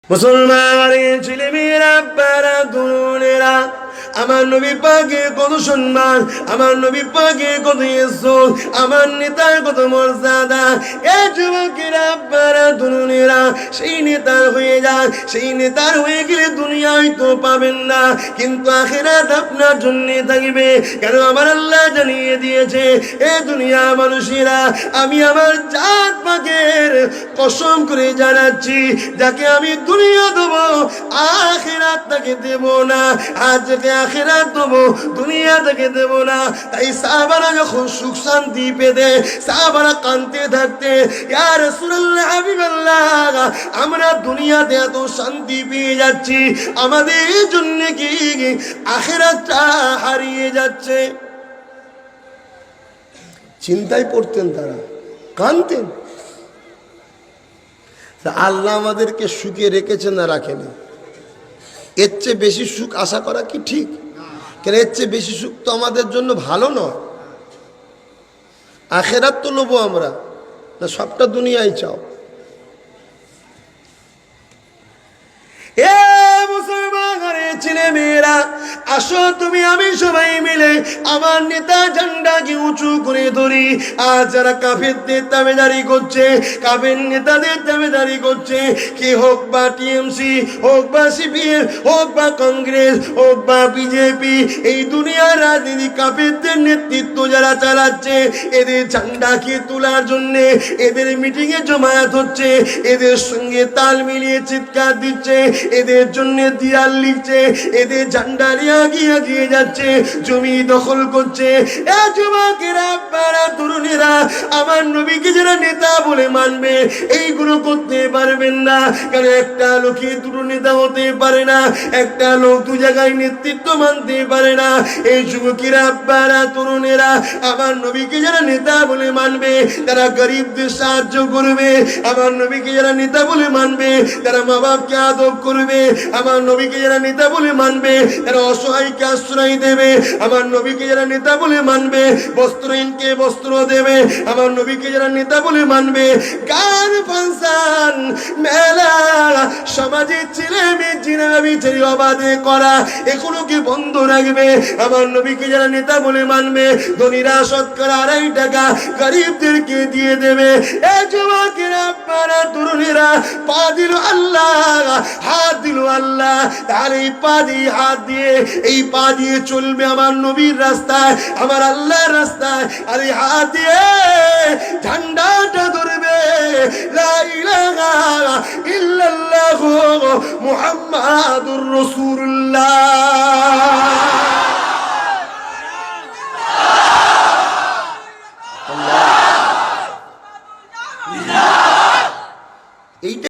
মুসলমানের ছেলেমেয়েরা আব্বারা তরুণেরা, আমার নবী পাকের কত সম্মান, আমার নবী পাকের কত ইজ্জত, আমার নেতার কত মর্যাদা। এ যুবকেরা আব্বারা তরুণেরা, সেই নেতার হয়ে যান। সেই নেতার হয়ে গেলে দুনিয়ায় তো পাবেন না, কিন্তু আখিরাত আপনার জন্য থাকবে। কেন আমার আল্লাহ জানিয়ে দিয়েছে, এ দুনিয়া মানুষেরা, আমি আমার জাত পাকের কসম করে জানাচ্ছি, যাকে আমি দুনিয়া দেবো আখিরাত তাকে দেব না, আর যাকে আখিরাত দেবো দুনিয়া তাকে দেব না। তাই সাহাবারা যখন সুখ শান্তি পেতে, সাহাবারা কাঁদতে থাকতে, ইয়া রাসূলুল্লাহ হাবিবাল্লাহ, আমরা দুনিয়াতে এত শান্তি পেয়ে যাচ্ছি, আমাদের জন্য কি আখিরাতটা হারিয়ে যাচ্ছে? চিন্তায় পড়তেন তারা, কাঁদতেন। আল্লাহ আমাদেরকে সুখে রেখেছেন না রাখেনি? এর চেয়ে বেশি সুখ আশা করা কি ঠিক? কেন এর চেয়ে বেশি সুখ তো আমাদের জন্য ভালো নয়। আখেরাত তো লোবো আমরা, না সবটা দুনিয়ায় চাও? ছেলে মেয়েরা, আসো তুমি আমি সবাই মিলে আমার নেতা ঝান্ডাকে উঁচু করে ধরি। আর যারা কাফেরদের দাবিদারি করছে, কাফের নেতাদের দাবিদারি করছে, কি হোক বা টিএমসি, হোক বা সিপিএম, হোক বা কংগ্রেস, হোক বা বিজেপি, এই দুনিয়ার রাজনীতি কাফেরদের নেতৃত্ব যারা চালাচ্ছে, এদের ঝান্ডাকে তোলার জন্য এদের মিটিংয়ে জমায়েত হচ্ছে, এদের সঙ্গে তাল মিলিয়ে চিৎকার দিচ্ছে, এদের জন্য দিয়াল লিখছে, এদের ঝান্ডা নিয়ে এগিয়ে যাচ্ছে, জমি দখল করছে। এ যুবকেরা, আপনারা তরুণেরা, আমার নবীকে যারা নেতা বলে মানবে, এইগুলো করতে পারবেন না। কারণ একটা লোকে দুটো নেতা হতে পারে না, একটা লোক দু জায়গায় নেতৃত্ব মানতে পারে না। এই যুবকেরা, আপনারা তরুণেরা, আমার নবীকে যারা নেতা বলে মানবে, তারা গরিবদের সাহায্য করবে। আমার নবীকে যারা নেতা বলে মানবে, তারা মা বাপকে আদব করবে। আমার নবীকে যারা নেতা বলে মানবে, তারা অসহায়কে আশ্রয় দেবে। আমার নবীকে যারা নেতা বলে মানবে, বস্ত্রহীনকে বস্ত্র দেবে। আমার নবীকে যারা নেতা বলে মানবে, গান ফাংশন মেলা সমাজের ছেলে মেয়ে জিনাবি ছেড়ে অবাধে করা, এগুলোকে বন্ধ রাখবে। আমার নবীকে যারা নেতা বলে মানবে, ধনীরা শতকরা 2.5 টাকা গরিবদেরকে দিয়ে দেবে। এ যুবকেরা, আপনারা তরুণেরা, পা দিল আল্লাহ, হাত দিল আল্লাহ, তার এই পা দিয়ে হাত দিয়ে, এই পা দিয়ে চলবে আমার নবীর রাস্তায়, আমার আল্লাহর রাস্তায়। আর এই হাত দিয়ে ঝান্ডাটা ধরবে, লা ইলাহা ইল্লাল্লাহু মুহাম্মাদুর রাসূলুল্লাহ।